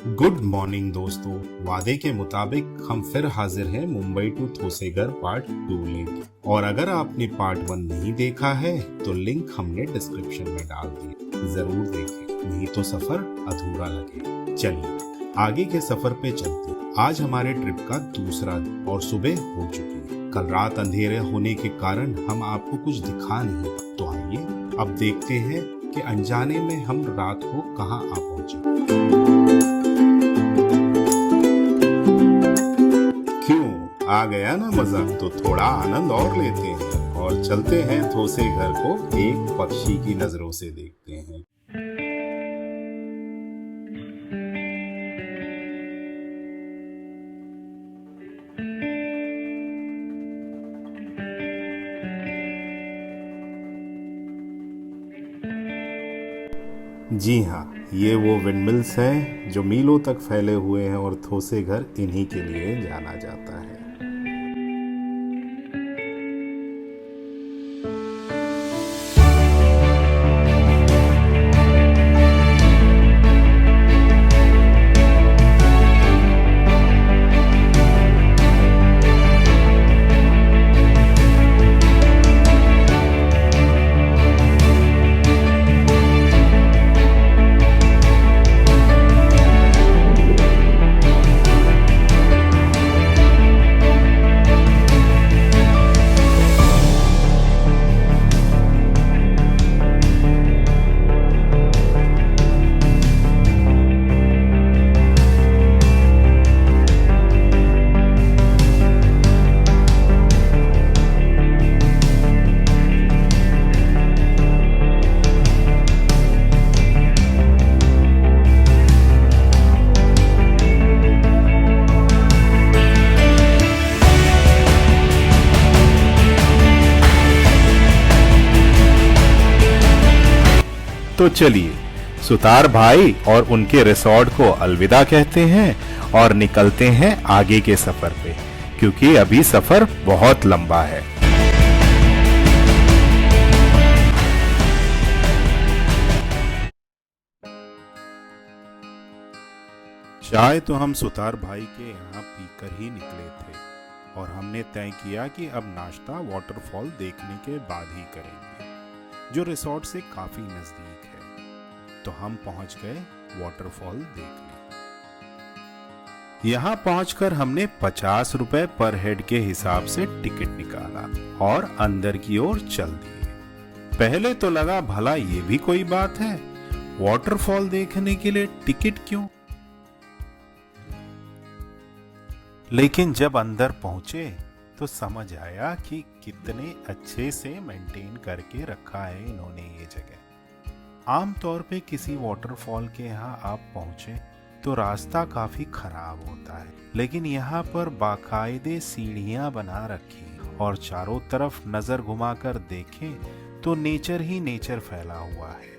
Good morning दोस्तों। वादे के मुताबिक हम फिर हाजिर हैं मुंबई टू थोसेगर पार्ट 2 लेके। और अगर आपने पार्ट 1 नहीं देखा है तो लिंक हमने डिस्क्रिप्शन में डाल दिया, जरूर देखें, नहीं तो सफर अधूरा लगे। चलिए आगे के सफर पे चलते हैं। आज हमारे ट्रिप का दूसरा दिन और सुबह हो चुकी है। कल रात अंधेरे होने के कारण हम आपको कुछ दिखा नहीं, तो आइए अब देखते हैं कि अनजाने में हम रात को कहाँ आ पहुंचे। आ गया ना मजा, तो थोड़ा आनंद और लेते हैं और चलते हैं थोसेगर को एक पक्षी की नजरों से देखते हैं। जी हाँ, ये वो विंडमिल्स हैं जो मीलों तक फैले हुए हैं और थोसेगर इन्हीं के लिए जाना जाता है। तो चलिए सुतार भाई और उनके रिसोर्ट को अलविदा कहते हैं और निकलते हैं आगे के सफर पे, क्योंकि अभी सफर बहुत लंबा है। चाय तो हम सुतार भाई के यहाँ पीकर ही निकले थे और हमने तय किया कि अब नाश्ता वाटरफॉल देखने के बाद ही करेंगे, जो रिसोर्ट से काफी नजदीक है। तो हम पहुंच गए वाटरफॉल देखने। यहाँ पहुंचकर हमने 50 रुपए पर हेड के हिसाब से टिकट निकाला और अंदर की ओर चल दिए। पहले तो लगा भला ये भी कोई बात है, वाटरफॉल देखने के लिए टिकट क्यों? लेकिन जब अंदर पहुंचे तो समझ आया कि कितने अच्छे से मेंटेन करके रखा है इन्होंने ये जगह। आमतौर पे किसी वाटरफॉल के यहाँ आप पहुंचे तो रास्ता काफी खराब होता है, लेकिन यहाँ पर बाकायदे सीढ़ियां बना रखी और चारों तरफ नजर घुमाकर देखें तो नेचर ही नेचर फैला हुआ है।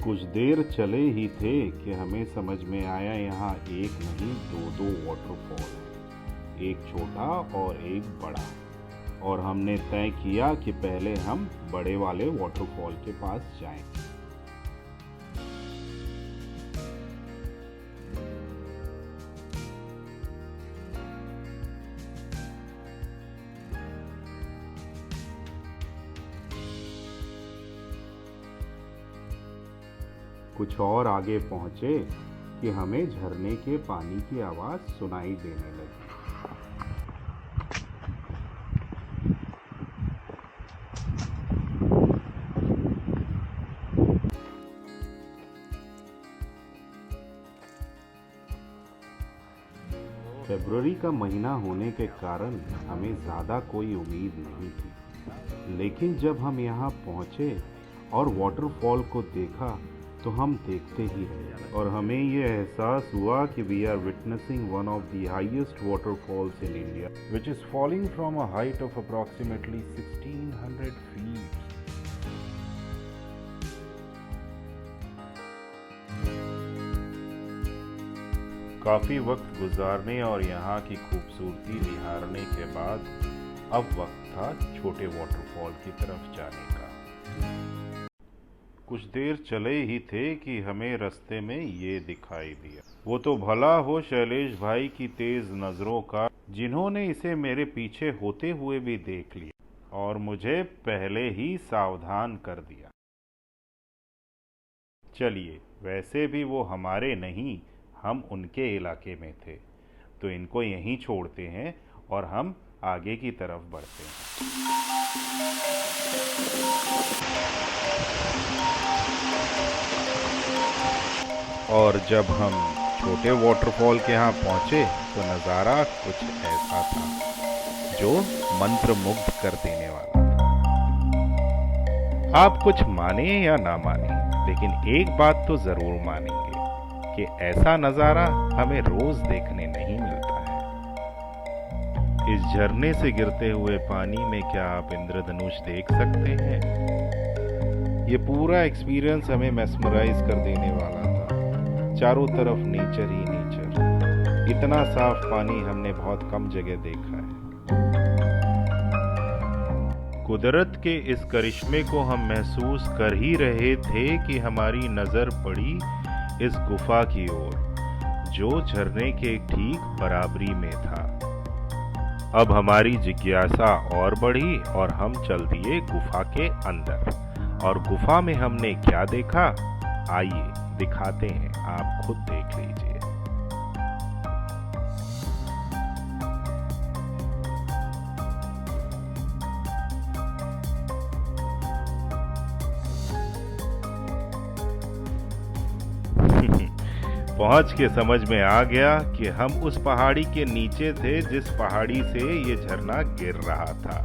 कुछ देर चले ही थे कि हमें समझ में आया यहाँ एक नहीं दो वाटरफॉल है, एक छोटा और एक बड़ा। और हमने तय किया कि पहले हम बड़े वाले वाटरफॉल के पास जाएं। कुछ और आगे पहुंचे कि हमें झरने के पानी की आवाज सुनाई देने लगी। फरवरी का महीना होने के कारण हमें ज़्यादा कोई उम्मीद नहीं थी, लेकिन जब हम यहाँ पहुँचे और वाटरफॉल को देखा तो हम देखते ही रहे और हमें ये एहसास हुआ कि we are witnessing one of the highest waterfalls in India, which is falling from a height of approximately 1600 feet. काफ़ी वक्त गुजारने और यहाँ की खूबसूरती निहारने के बाद अब वक्त था छोटे वाटरफॉल की तरफ जाने का। कुछ देर चले ही थे कि हमें रास्ते में ये दिखाई दिया। वो तो भला हो शैलेश भाई की तेज नजरों का, जिन्होंने इसे मेरे पीछे होते हुए भी देख लिया और मुझे पहले ही सावधान कर दिया। चलिए, वैसे भी वो हमारे नहीं, हम उनके इलाके में थे, तो इनको यहीं छोड़ते हैं और हम आगे की तरफ बढ़ते हैं। और जब हम छोटे वाटरफॉल के यहाँ पहुँचे तो नज़ारा कुछ ऐसा था जो मंत्रमुग्ध कर देने वाला था। आप कुछ माने या ना माने, लेकिन एक बात तो ज़रूर मानेंगे कि ऐसा नज़ारा हमें रोज़ देखने नहीं मिलता है। इस झरने से गिरते हुए पानी में क्या आप इंद्रधनुष देख सकते हैं? ये पूरा एक्सपीरियंस हमें मेस्मराइज कर देने वाला था। चारों तरफ नेचर ही नेचर। इतना साफ पानी हमने बहुत कम जगह देखा है। कुदरत के इस करिश्मे को हम महसूस कर ही रहे थे कि हमारी नजर पड़ी इस गुफा की ओर, जो झरने के ठीक बराबरी में था। अब हमारी जिज्ञासा और बढ़ी और हम चल दिए गुफा के अंदर। और गुफा में हमने क्या देखा, आइए दिखाते हैं, आप खुद देख लीजिए। पहुंच के समझ में आ गया कि हम उस पहाड़ी के नीचे थे जिस पहाड़ी से ये झरना गिर रहा था।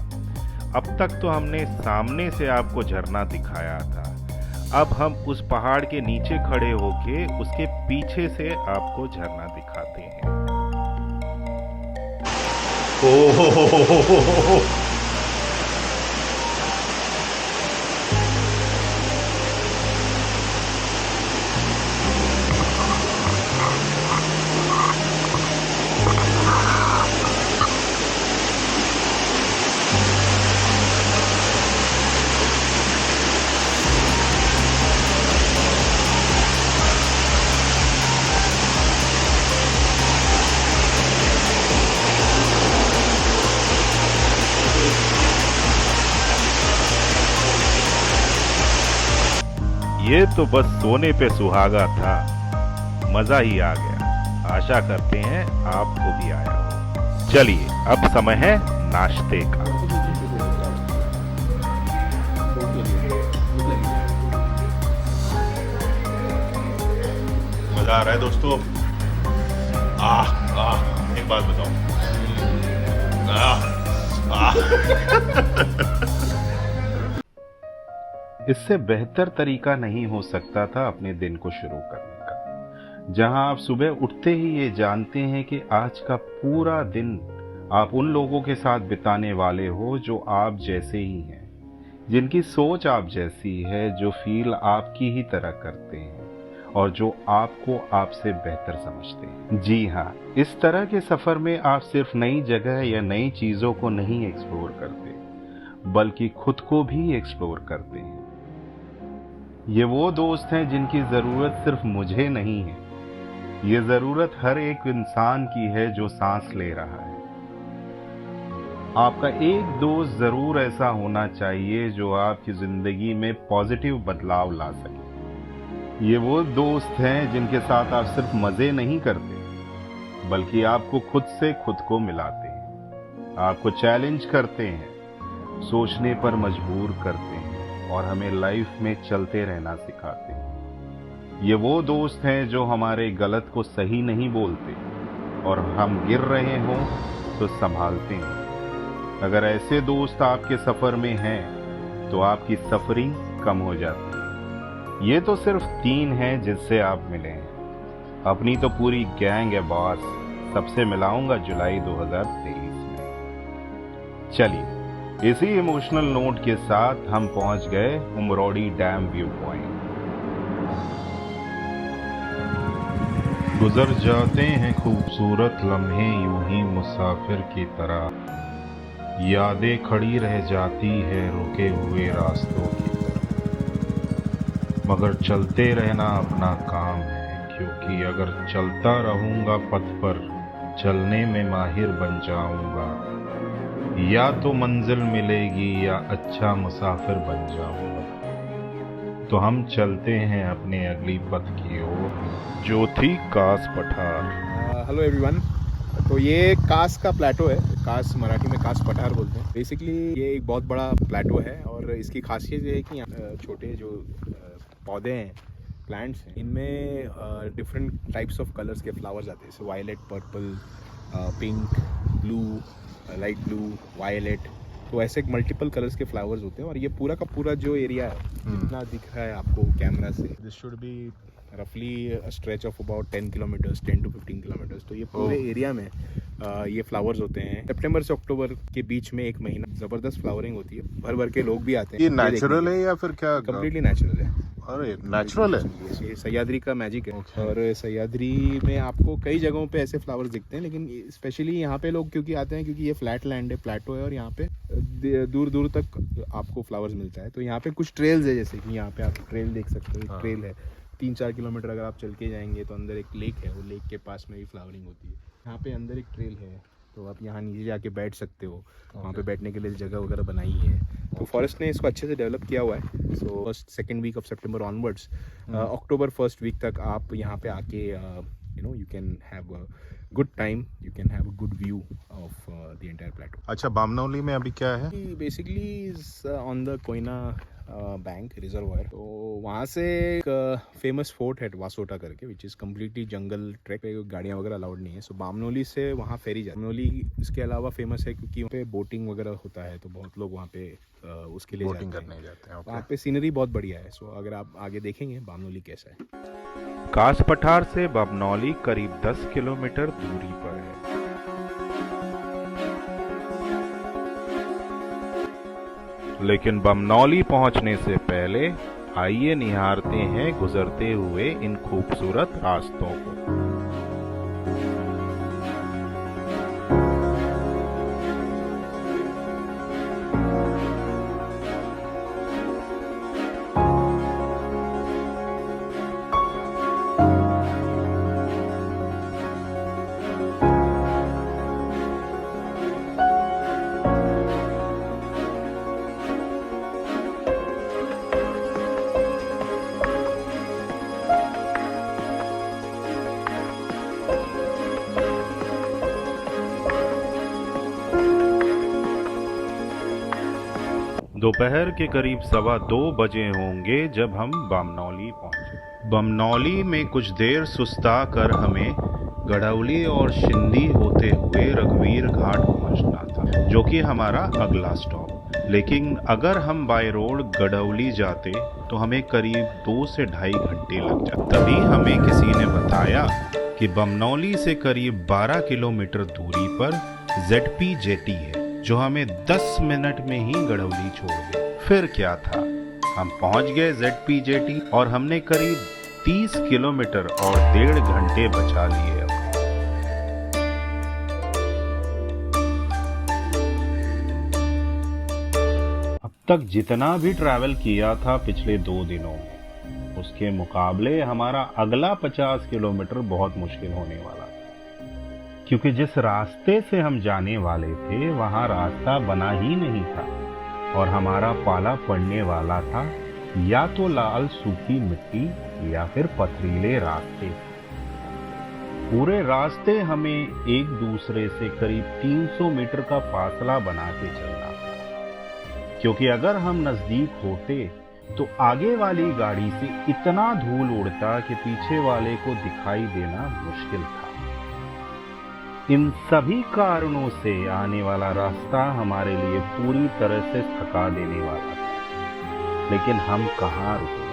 अब तक तो हमने सामने से आपको झरना दिखाया था, अब हम उस पहाड़ के नीचे खड़े होके उसके पीछे से आपको झरना दिखाते हैं। ओह, ये तो बस सोने पे सुहागा था, मजा ही आ गया। आशा करते हैं आपको भी आया हो। चलिए, अब समय है नाश्ते का। मजा आ रहा है दोस्तों। एक बात बताओ, इससे बेहतर तरीका नहीं हो सकता था अपने दिन को शुरू करने का, जहां आप सुबह उठते ही ये जानते हैं कि आज का पूरा दिन आप उन लोगों के साथ बिताने वाले हो जो आप जैसे ही हैं, जिनकी सोच आप जैसी है, जो फील आपकी ही तरह करते हैं और जो आपको आपसे बेहतर समझते हैं। जी हाँ, इस तरह के सफर में आप सिर्फ नई जगह या नई चीजों को नहीं एक्सप्लोर करते, बल्कि खुद को भी एक्सप्लोर करते हैं। ये वो दोस्त हैं जिनकी जरूरत सिर्फ मुझे नहीं है, ये जरूरत हर एक इंसान की है जो सांस ले रहा है। आपका एक दोस्त जरूर ऐसा होना चाहिए जो आपकी जिंदगी में पॉजिटिव बदलाव ला सके। ये वो दोस्त हैं जिनके साथ आप सिर्फ मजे नहीं करते, बल्कि आपको खुद से खुद को मिलाते हैं, आपको चैलेंज करते हैं, सोचने पर मजबूर करते हैं और हमें लाइफ में चलते रहना सिखाते हैं। ये वो दोस्त हैं जो हमारे गलत को सही नहीं बोलते और हम गिर रहे हों तो संभालते हैं। अगर ऐसे दोस्त आपके सफर में हैं तो आपकी सफरिंग कम हो जाती है। ये तो सिर्फ 3 हैं जिससे आप मिले हैं, अपनी तो पूरी गैंग है बॉस। सबसे मिलाऊंगा जुलाई 2023 में। चलिए, इसी इमोशनल नोट के साथ हम पहुंच गए उमरौड़ी डैम व्यू पॉइंट। गुजर जाते हैं खूबसूरत लम्हे यूं ही मुसाफिर की तरह, यादें खड़ी रह जाती है रुके हुए रास्तों की तरह। मगर चलते रहना अपना काम है, क्योंकि अगर चलता रहूंगा पथ पर, चलने में माहिर बन जाऊंगा। या तो मंजिल मिलेगी या अच्छा मुसाफिर बन जाऊंगा। तो हम चलते हैं अपने अगली पथ की ओर, जो थी कास पठार। Hello everyone. तो ये कास का प्लेटो है। कास मराठी में कास पठार बोलते हैं। बेसिकली ये एक बहुत बड़ा प्लेटो है और इसकी खासियत ये है कि यहाँ छोटे जो पौधे हैं, प्लांट्स हैं, इनमें डिफरेंट टाइप्स ऑफ कलर्स के फ्लावर्स आते हैं, जैसे violet, purple, pink, blue, light blue, violet. तो ऐसे मल्टीपल कलर्स के फ्लावर्स होते हैं और ये पूरा का पूरा जो एरिया है, जितना दिख रहा है आपको कैमरा से, दिस शुड बी रफली stretch of about 10 kilometres, 10 to 15 kilometres. तो ये पूरे एरिया में ये फ्लावर्स होते हैं। सितंबर से अक्टूबर के बीच में एक महीना ज़बरदस्त फ्लावरिंग होती है। भर भर के लोग भी आते हैं। ये नेचुरल है या फिर क्या? कम्प्लीटली नेचुरल है। अरे नेचुरल है। ये सह्याद्री का मैजिक है। और सह्याद्री में आपको कई जगहों पे ऐसे फ्लावर्स दिखते हैं, लेकिन स्पेशली यहाँ पे लोग क्योंकि आते हैं क्योंकि ये फ्लैट लैंड है, प्लेटो है और यहाँ पे दूर दूर तक आपको फ्लावर्स मिलता है। तो यहाँ पे कुछ ट्रेल्स है, जैसे कि यहाँ पे आप ट्रेल देख सकते हो। ट्रेल है 3-4 किलोमीटर अगर आप चल के जाएंगे तो अंदर एक लेक है, वो लेक के पास में भी फ्लावरिंग होती है। यहाँ पे अंदर एक ट्रेल है, तो आप यहाँ नीचे जाके बैठ सकते हो। वहाँ पे बैठने के लिए जगह वगैरह बनाई है। तो फॉरेस्ट ने इसको अच्छे से डेवलप किया हुआ है। So first second week of September onwards, October first week तक आप यहाँ पे आके you can have a good time, you can have a good view of the entire plateau. अच्छा, बामनौली में अभी क्या है? Basically is on the Koyna bank reservoir. तो वहाँ से एक फेमस फोर्ट है वासोटा करके, which is completely jungle track पे, गाड़ियाँ वगैरह अलाउड नहीं है। सो बामनौली से वहाँ फेरी जाती है। बामनौली इसके अलावा फेमस है क्योंकि वहाँ पे बोटिंग वगैरह होता है, तो बहुत लोग वहाँ पे उसके लिए बोटिंग करने जाते हैं। वहाँ पे सीनरी बहुत बढ़िया है। सो अगर आप आगे देखेंगे बामनौली कैसा है। कास पठार से बामनौली करीब 10 किलोमीटर दूरी पर है। लेकिन बामनौली पहुंचने से पहले आइए निहारते हैं गुजरते हुए इन खूबसूरत रास्तों को। दोपहर के करीब 1:15 बजे होंगे जब हम बामनौली पहुंचे। बामनौली में कुछ देर सुस्ता कर हमें गढ़ौली और शिंदी होते हुए रघुवीर घाट पहुंचना था, जो कि हमारा अगला स्टॉप। लेकिन अगर हम बाय रोड गढ़ौली जाते तो हमें करीब 2 से ढाई घंटे लग जाते। तभी हमें किसी ने बताया कि बामनौली से करीब 12 किलोमीटर दूरी पर ZP जेटी है, जो हमें 10 मिनट में ही गढ़ौली छोड़ दे। फिर क्या था, हम पहुंच गए ZP जेटी और हमने करीब 30 किलोमीटर और 1.5 घंटे बचा लिए। अब तक जितना भी ट्रैवल किया था पिछले 2 दिनों में, उसके मुकाबले हमारा अगला 50 किलोमीटर बहुत मुश्किल होने वाला, क्योंकि जिस रास्ते से हम जाने वाले थे वहां रास्ता बना ही नहीं था और हमारा पाला पड़ने वाला था या तो लाल सूखी मिट्टी या फिर पथरीले रास्ते। पूरे रास्ते हमें एक दूसरे से करीब 300 मीटर का फासला बना के चलना था, क्योंकि अगर हम नजदीक होते तो आगे वाली गाड़ी से इतना धूल उड़ता कि पीछे वाले को दिखाई देना मुश्किल था। इन सभी कारणों से आने वाला रास्ता हमारे लिए पूरी तरह से थका देने वाला था, लेकिन हम कहाँ रुके।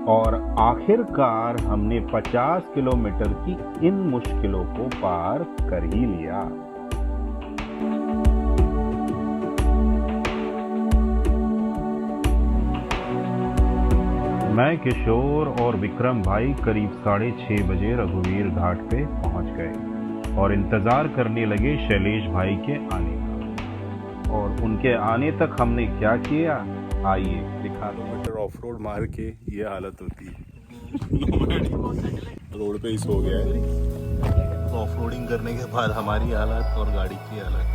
और आखिरकार हमने 50 किलोमीटर की इन मुश्किलों को पार कर ही लिया। मैं, किशोर और विक्रम भाई करीब 6:30 बजे रघुवीर घाट पे पहुंच गए और इंतजार करने लगे शैलेश भाई के आने का। और उनके आने तक हमने क्या किया, आइए दिखा दो। किलोमीटर ऑफ रोड मार के ये हालत होती है। रोड पे ही सो गया है। ऑफ रोडिंग करने के बाद हमारी हालत और गाड़ी की हालत।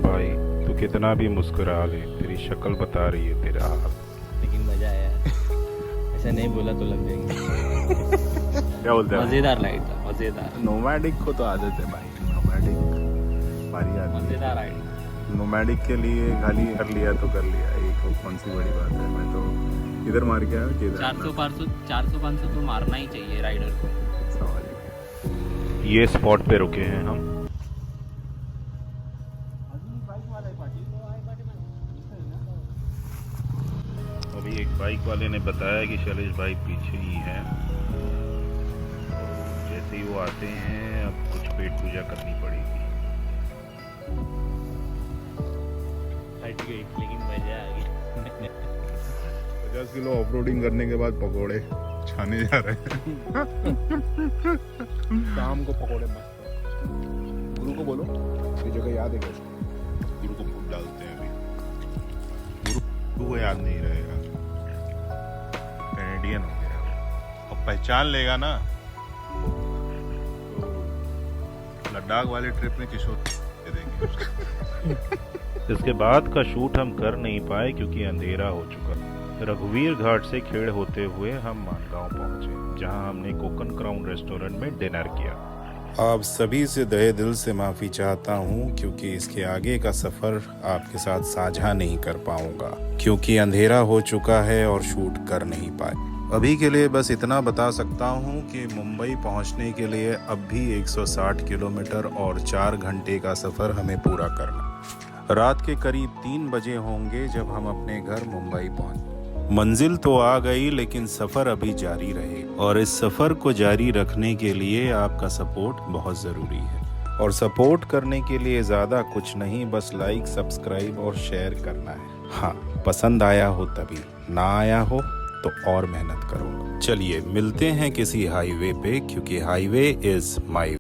भाई तू कितना भी मुस्कुरा ले, तेरी शक्ल बता रही है तेरा हाल। लेकिन मजा आया। ऐसा नहीं बोला तो लग जाएंगे। क्या बोलते हैं? मजेदार राइड था, मजेदार। नोमैडिक को तो आदत है भाई, नोमैडिक हमारी आदत है। मजेदार राइड। नोमैडिक के लिए खाली कर लिया तो कर लिया, एक कौन सी बड़ी बात है। मैं तो इधर मार के आया, 400-500 तो मारना ही चाहिए राइडर को। ये स्पॉट पे रुके हैं हम। अभी एक बाइक वाले ने बताया कि शैलेश भाई पीछे ही है। जैसे ही वो आते हैं अब कुछ पेट पूजा करनी पड़ेगी। हट गई, लेकिन मजा आ गया। 50 किलो ऑफ रोडिंग करने के बाद पकोड़े छाने जा रहे हैं। शाम को पकोड़े मस्त है। गुरु को बोलो, ये जगह याद है कैसे? गुरु को फूट डालते हैं अभी। गुरु को याद नहीं रहेगा, कैनेडियन हो गया वो। अब पहचान लेगा ना तो लद्दाख वाले ट्रिप में किशोर दे देंगे उसको। इसके बाद का शूट हम कर नहीं पाए क्योंकि अंधेरा हो चुका। रघुवीर घाट से खेड़ होते हुए हम मानगांव पहुंचे, जहां हमने कोकन क्राउन रेस्टोरेंट में डिनर किया। आप सभी से तहे दिल से माफ़ी चाहता हूं क्योंकि इसके आगे का सफ़र आपके साथ साझा नहीं कर पाऊंगा क्योंकि अंधेरा हो चुका है और शूट कर नहीं पाए। अभी के लिए बस इतना बता सकता हूं कि मुंबई पहुंचने के लिए अब भी 160 किलोमीटर और 4 घंटे का सफ़र हमें पूरा करना। रात के करीब 3 बजे होंगे जब हम अपने घर मुंबई पहुंचे। मंजिल तो आ गई लेकिन सफ़र अभी जारी रहे और इस सफ़र को जारी रखने के लिए आपका सपोर्ट बहुत ज़रूरी है। और सपोर्ट करने के लिए ज़्यादा कुछ नहीं, बस लाइक, सब्सक्राइब और शेयर करना है। हाँ, पसंद आया हो तभी, ना आया हो तो और मेहनत करो। चलिए मिलते हैं किसी हाईवे पे क्योंकि हाईवे इज़ माई